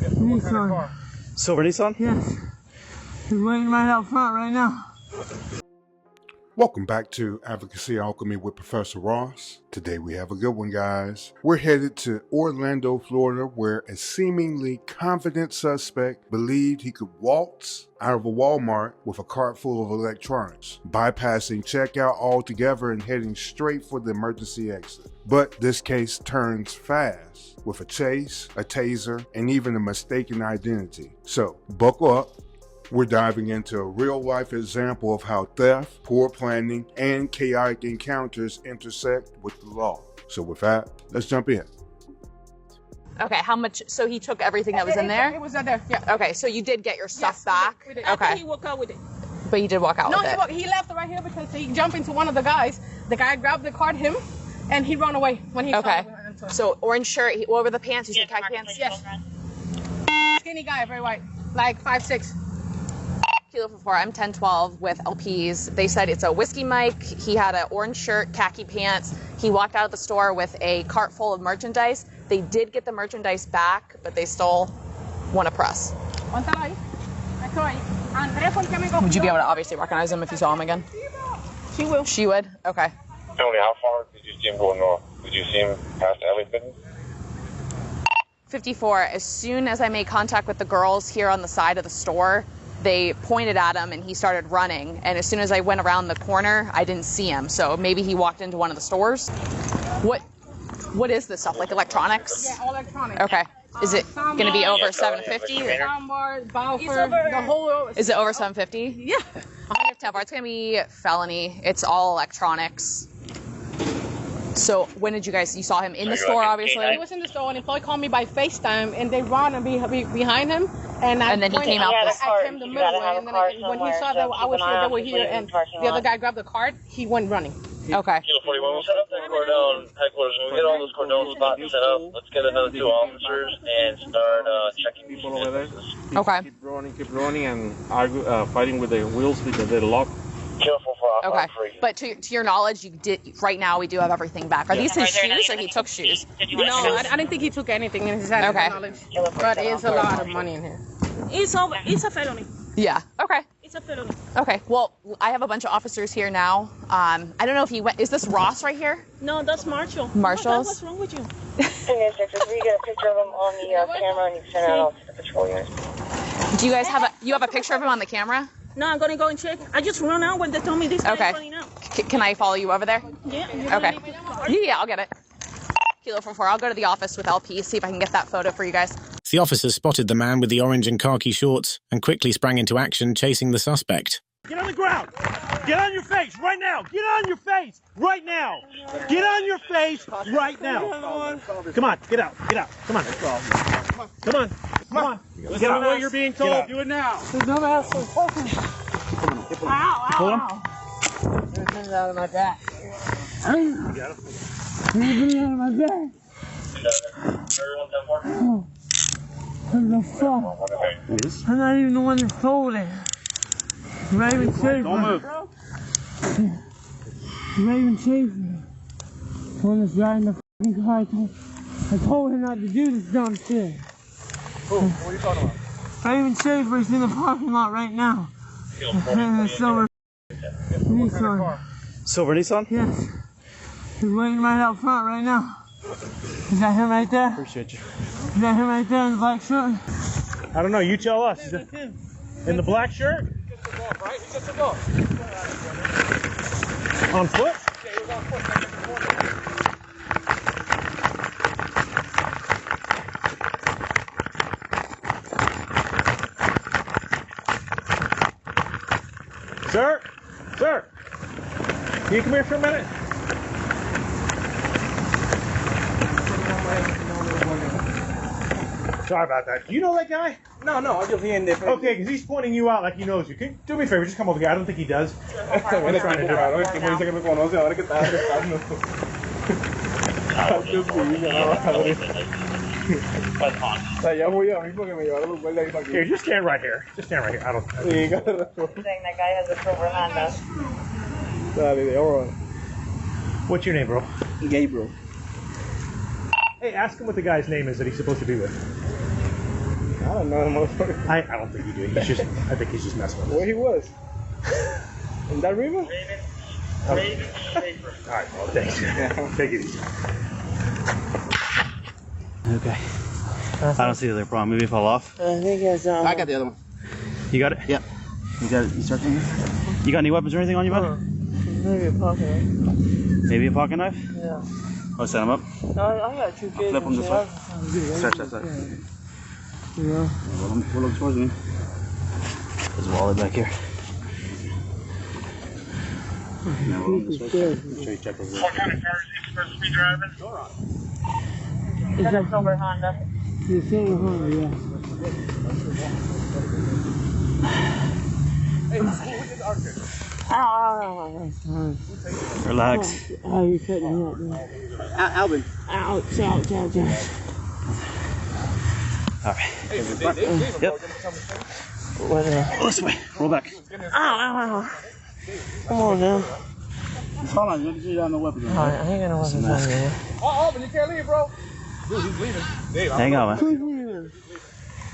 Nissan. Silver Nissan? Yes. He's waiting right out front right now. Welcome back to Advocacy, Alchemy with Professor Ross. Today we have a good one, guys. We're headed to Orlando, Florida, where a seemingly confident suspect believed he could waltz out of a Walmart with a cart full of electronics, bypassing checkout altogether and heading straight for the emergency exit. But this case turns fast with a chase, a taser, and even a mistaken identity. So buckle up. We're diving into a real-life example of how theft, poor planning, and chaotic encounters intersect with the law. So with that, let's jump in. Okay, how much? So he took everything that was in there? It was in there, yeah. Okay, so you did get your stuff back? We did. Okay. After he walked out with it. But he did walk out with it? No, he left it right here because he jumped into one of the guys. The guy grabbed the card, him, and he ran away when he Okay. So orange shirt, what were the pants? You said khaki pants? Yes. Skinny guy, very white, like 5'6". Kilo for 4, I'm 1012 with LPs. They said it's a whiskey mic. He had an orange shirt, khaki pants. He walked out of the store with a cart full of merchandise. They did get the merchandise back, but they still want to press. Would you be able to obviously recognize him if you saw him again? She will. She would? Okay. Felony, how far did you see him going north? Did you see him past everything? 54, as soon as I made contact with the girls here on the side of the store, they pointed at him and he started running. And as soon as I went around the corner, I didn't see him. So maybe he walked into one of the stores. What is this stuff? Like electronics? Yeah, all electronics. Okay. Is it going to be over 750? Is it over 750? Yeah. It's going to be felony. It's all electronics. So when did you saw him in the store, obviously? He was in the store and the employee called me by FaceTime and they ran and behind him. And then he came out I came the middle way, and then when he saw that I was here, they were here, and the other guy grabbed the card, he went running. Okay. Kilo 41, we'll set up that cordon headquarters. When we get all those cordon spots set up, let's get another 2 officers and start checking people over there. Okay. Keep running and fighting with the wheels because they're locked. Okay, but to your knowledge, you did right now. We do have everything back. Are these his shoes, or he took shoes? No, I didn't think he took anything in his hand. Okay. But it's a lot of money in here. It's a felony. Yeah. Okay. It's a felony. Okay. Well, I have a bunch of officers here now. I don't know if he went. Is this Ross right here? No, that's Marshall. Marshall's. What's wrong with you? We get a picture of him on the camera and you send it out to the patrol units. Do you guys have a picture of him on the camera? No, I'm gonna go and check. I just run out when they told me this guy is running out. Can I follow you over there? Yeah. Okay. Yeah, I'll get it. Kilo 44. I'll go to the office with LP, see if I can get that photo for you guys. The officer spotted the man with the orange and khaki shorts and quickly sprang into action, chasing the suspect. Get on the ground! Get on your face right now! Get on your face right now! Get on your face right now! Come on, get out, get out. Come on. Come on. Come on. Get on what you're being told. Do it now. There's no asshole. Ow. Pull him. Get it out of my back. Get it out of my back. What the fuck? I'm not even the one that sold it. I'm not even safe. Don't move. I'm not even safe. When this guy in the fucking car, I told him not to do this dumb shit. What are you talking about? I'm not even safe, but he's in the parking lot right now. Silver Nissan. Silver Nissan? Yes. He's waiting right out front right now. Is that him right there? Appreciate you. Is that him right there in the black shirt? I don't know. You tell us. In the black shirt? On foot? Yeah, he was on foot. Sir? Can you come here for a minute? Sorry about that. Do you know that guy? No, I just hear in Okay, because he's pointing you out like he knows you. Can you do me a favor? Just come over here. I don't think he does. I'm trying to do it. Here, just stand right here. I don't. Saying that guy has a silver Honda. What's your name, bro? Gabriel. Hey, ask him what the guy's name is that he's supposed to be with. don't know him, motherfucker. I don't think you do. He's just, I think he's just messing with us. Where he was? In that river? All right, well, thanks. Take it easy. Okay. I don't see the other problem. Maybe it fell off. I think it's I got the other one. You got it? Yep. You got it. You start thinking? You got any weapons or anything on you, bud? maybe a pocket knife. Maybe a pocket knife? Yeah. Oh, set him up? I got 2 kids. Flip them this way. Stretch that side. Yeah. We'll look towards me. There's a wallet back here. Now roll this way. Make sure you check those. What kind of car is he supposed to be driving? It's a silver Honda. The silver Honda, yeah. Relax. Oh, you're cutting me up, man. Alvin. Ouch. All right. Yep. What, This way. Roll back. ow. Come on now. Hold on, let me see you got no weapons. Alright, I ain't got no weapons on me. Alvin, you can't leave, bro. Dude, he's leaving. Hang on, man. Quit leaving.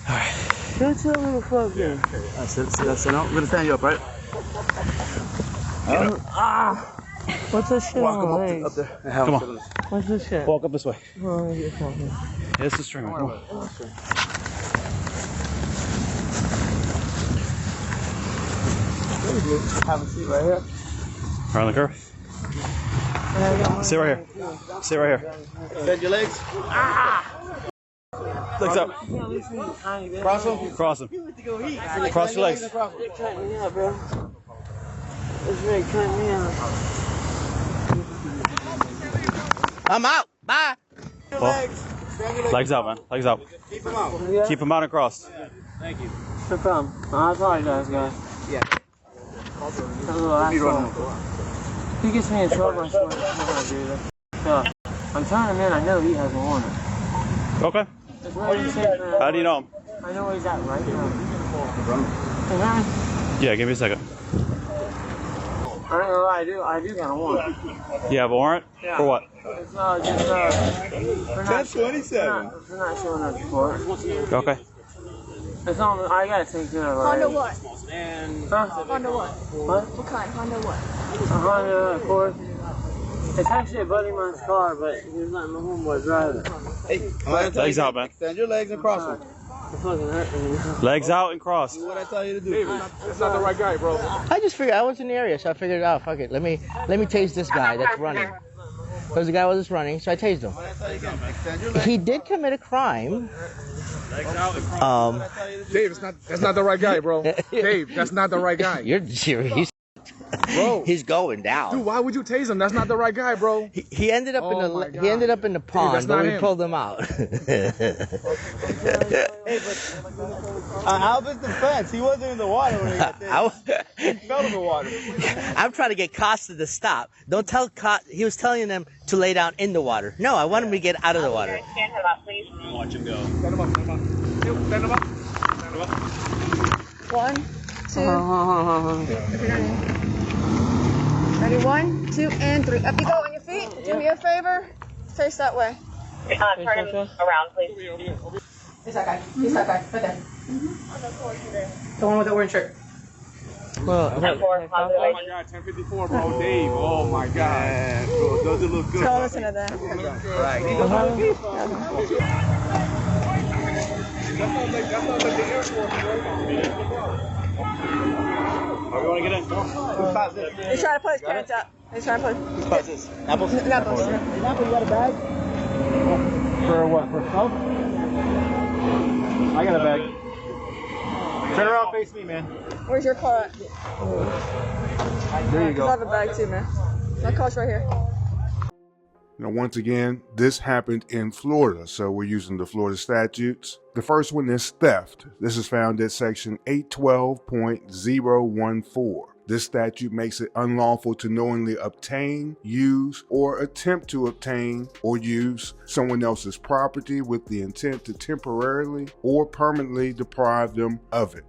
Alright. Don't tell me to fuck you. That's it. That's it. I'm gonna stand you up, right? What's this shit Walk on him my up, legs? up there. Come on. What's this shit? Walk up this way. Oh, let me get something. Yeah, it's the string. Come on. Have a seat right here. Right on the curve. Sit right here. Sit right here. Bend your legs. Legs up. Cross them. Cross them. Cross your legs. It's cutting me out, bro. It's really cutting me out. I'm out. Bye. Well, legs out, man. Legs out. Keep them out. Yeah. Keep them out and crossed. Thank you. No problem. I apologize, guys. Yeah. That's a little asshole. He gets me in trouble, I swear. I'm not gonna do that. So, I'm turning him in. I know he has a warrant. Okay. It's really safe, man. How do you know him? I know where he's at right now. Hey, man. Yeah, give me a second. I ain't gonna lie, I do got a warrant. You have a warrant? Yeah. For what? It's just, for not showing up to court. Okay. It's on, I gotta take care of it. Honda what? Huh? Honda what? What? What kind? Honda what? A Honda Accord. It's actually a buddy of mine's car, but he's letting my homeboy drive it. Hey, Legs out, man. Extend your legs and cross them. It's fucking hurting me. Legs out and cross. Do what I tell you to do. That's not the right guy, bro. I just figured I was in the area, so I figured it out. Fuck it. Let me tase this guy that's running. Because the guy was just running, so I tased him. He did commit a crime. Dave, that's not the right guy, bro. Dave, that's not the right guy. You're serious. Bro. He's going down. Dude, why would you tase him? That's not the right guy, bro. He ended up in the pond, but we pulled him out. Alvin's defense, he wasn't in the water when he got there. He fell in the water. I'm trying to get Costa to stop. Don't tell Costa. He was telling them to lay down in the water. No, I want him to get out of the water. Stand him up, please. Watch him go. Stand him up, stand him up. Stand him up. Stand him up. 1, 2. Ready? 1, 2, and 3. Up you go on your feet. Do me a favor. Face that way. Turn him around, please. He's that guy. He's that guy. Right there. The one with the orange shirt. Well, Oh my god, 1054, bro. Dave. Oh my god. Bro, doesn't look good. Don't listen to that. Right. That sounds like the Air Force, Are we going to get in? He's trying to put his pants up. He's trying to put. Whose car is this? Apples? Apples. Apple, you got a bag? For what? For smoke? I got a bag. Turn around, face me, man. Where's your car at? There you go. I have a bag too, man. My car's right here. Now, once again, this happened in Florida, so we're using the Florida statutes. The first one is theft. This is found at section 812.014. This statute makes it unlawful to knowingly obtain, use, or attempt to obtain or use someone else's property with the intent to temporarily or permanently deprive them of it.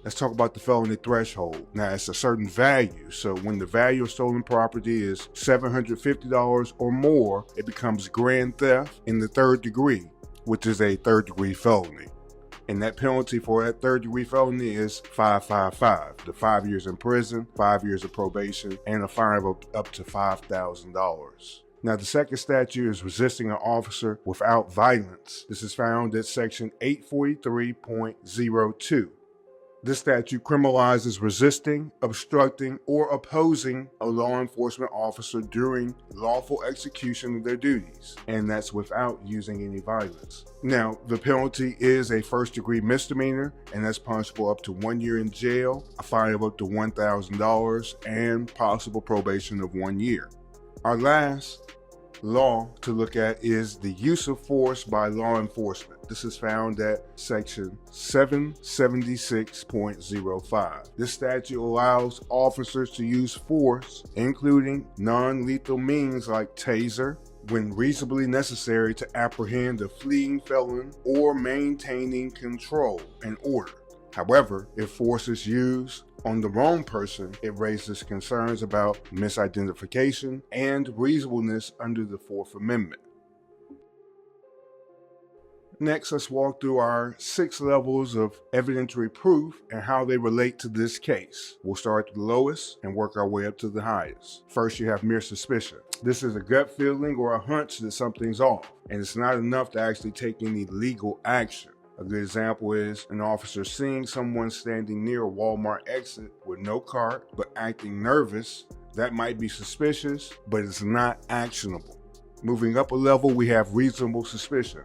Let's talk about the felony threshold. Now, it's a certain value, so when the value of stolen property is $750 or more, it becomes grand theft in the third degree, which is a third-degree felony. And that penalty for that third-degree felony is 555, the 5 years in prison, 5 years of probation, and a fine of up to $5,000. Now, the second statute is resisting an officer without violence. This is found at section 843.02. This statute criminalizes resisting, obstructing, or opposing a law enforcement officer during lawful execution of their duties, and that's without using any violence. Now, the penalty is a first-degree misdemeanor, and that's punishable up to 1 year in jail, a fine of up to $1,000, and possible probation of 1 year. Our last law to look at is the use of force by law enforcement. This is found at section 776.05. This statute allows officers to use force, including non-lethal means like taser, when reasonably necessary to apprehend a fleeing felon or maintaining control and order. However, if force is used on the wrong person, it raises concerns about misidentification and reasonableness under the Fourth Amendment. Next, let's walk through our 6 levels of evidentiary proof and how they relate to this case. We'll start at the lowest and work our way up to the highest. First, you have mere suspicion. This is a gut feeling or a hunch that something's off, and it's not enough to actually take any legal action. A good example is an officer seeing someone standing near a Walmart exit with no cart but acting nervous. That might be suspicious, but it's not actionable. Moving up a level, we have reasonable suspicion.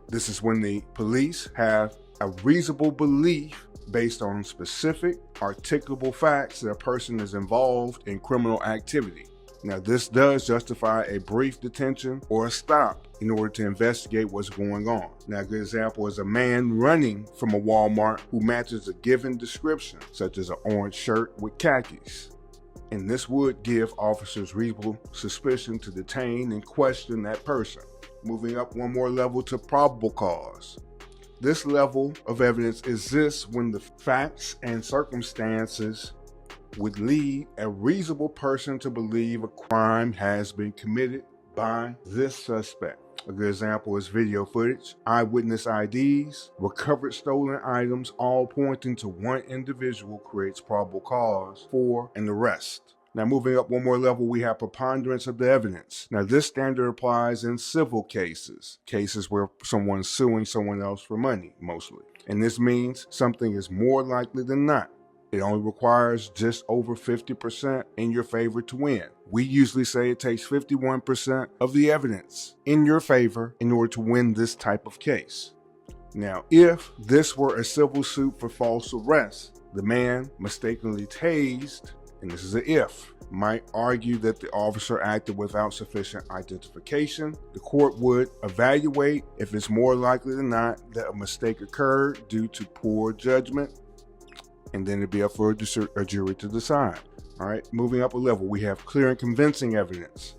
This is when the police have a reasonable belief based on specific, articulable facts that a person is involved in criminal activity. Now, this does justify a brief detention or a stop in order to investigate what's going on. Now, a good example is a man running from a Walmart who matches a given description, such as an orange shirt with khakis. And this would give officers reasonable suspicion to detain and question that person. Moving up one more level to probable cause. This level of evidence exists when the facts and circumstances would lead a reasonable person to believe a crime has been committed by this suspect. A good example is video footage, eyewitness IDs, recovered stolen items, all pointing to one individual creates probable cause for an arrest. Now, moving up one more level, we have preponderance of the evidence. Now, this standard applies in civil cases where someone's suing someone else for money, mostly. And this means something is more likely than not. It only requires just over 50% in your favor to win. We usually say it takes 51% of the evidence in your favor in order to win this type of case. Now, if this were a civil suit for false arrest, the man mistakenly tased, and this is an if, might argue that the officer acted without sufficient identification. The court would evaluate if it's more likely than not that a mistake occurred due to poor judgment, and then it'd be up for a jury to decide. All right, moving up a level, we have clear and convincing evidence.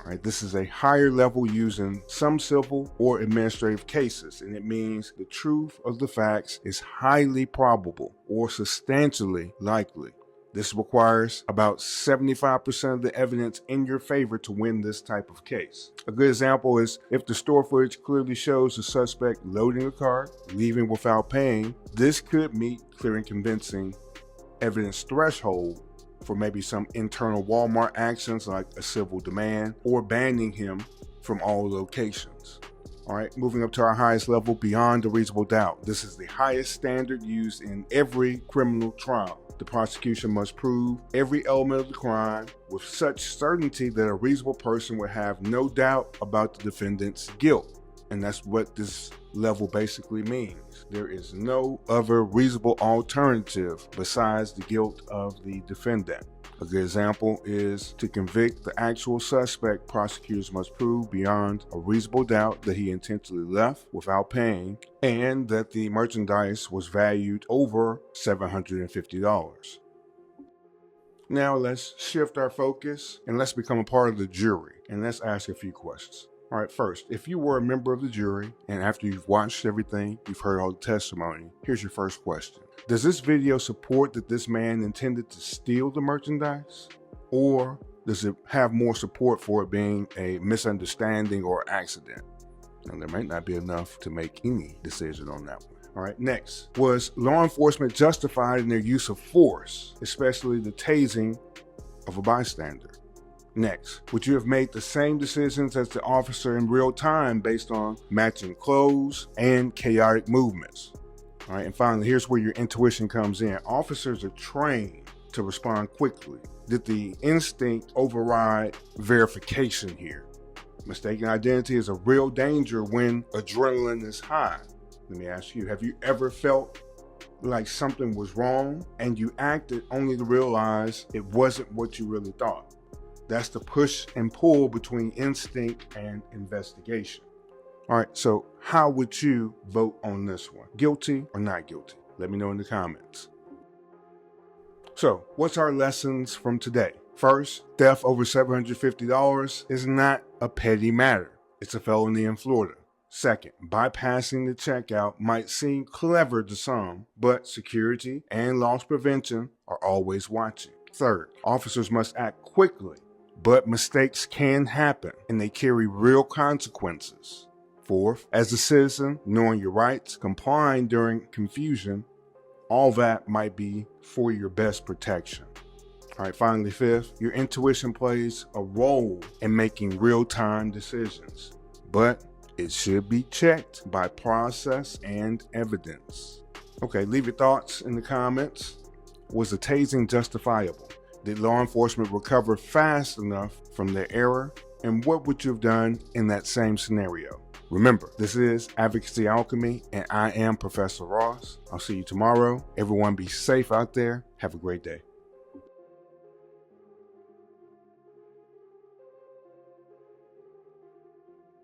All right, this is a higher level used in some civil or administrative cases, and it means the truth of the facts is highly probable or substantially likely. This requires about 75% of the evidence in your favor to win this type of case. A good example is if the store footage clearly shows the suspect loading a car, leaving without paying, this could meet clear and convincing evidence threshold for maybe some internal Walmart actions like a civil demand or banning him from all locations. All right, moving up to our highest level, beyond a reasonable doubt. This is the highest standard used in every criminal trial. The prosecution must prove every element of the crime with such certainty that a reasonable person would have no doubt about the defendant's guilt. And that's what this level basically means. There is no other reasonable alternative besides the guilt of the defendant. A good example is to convict the actual suspect, prosecutors must prove beyond a reasonable doubt that he intentionally left without paying and that the merchandise was valued over $750. Now let's shift our focus and let's become a part of the jury and let's ask a few questions. All right, first, if you were a member of the jury and after you've watched everything, you've heard all the testimony, here's your first question. Does this video support that this man intended to steal the merchandise? Or does it have more support for it being a misunderstanding or accident? And there might not be enough to make any decision on that one. All right, next, was law enforcement justified in their use of force, especially the tasing of a bystander? Next, would you have made the same decisions as the officer in real time based on matching clothes and chaotic movements? All right, and finally, here's where your intuition comes in. Officers are trained to respond quickly. Did the instinct override verification here? Mistaken identity is a real danger when adrenaline is high. Let me ask you, have you ever felt like something was wrong and you acted only to realize it wasn't what you really thought? That's the push and pull between instinct and investigation. All right, so how would you vote on this one? Guilty or not guilty? Let me know in the comments. So, what's our lessons from today? First, theft over $750 is not a petty matter. It's a felony in Florida. Second, bypassing the checkout might seem clever to some, but security and loss prevention are always watching. Third, officers must act quickly, but mistakes can happen and they carry real consequences. Fourth, as a citizen, knowing your rights, complying during confusion, all that might be for your best protection. All right, finally, fifth, your intuition plays a role in making real-time decisions, but it should be checked by process and evidence. Okay, leave your thoughts in the comments. Was the tasing justifiable? Did law enforcement recover fast enough from their error? And what would you have done in that same scenario? Remember, this is Advocacy Alchemy, and I am Professor Ross. I'll see you tomorrow. Everyone be safe out there. Have a great day.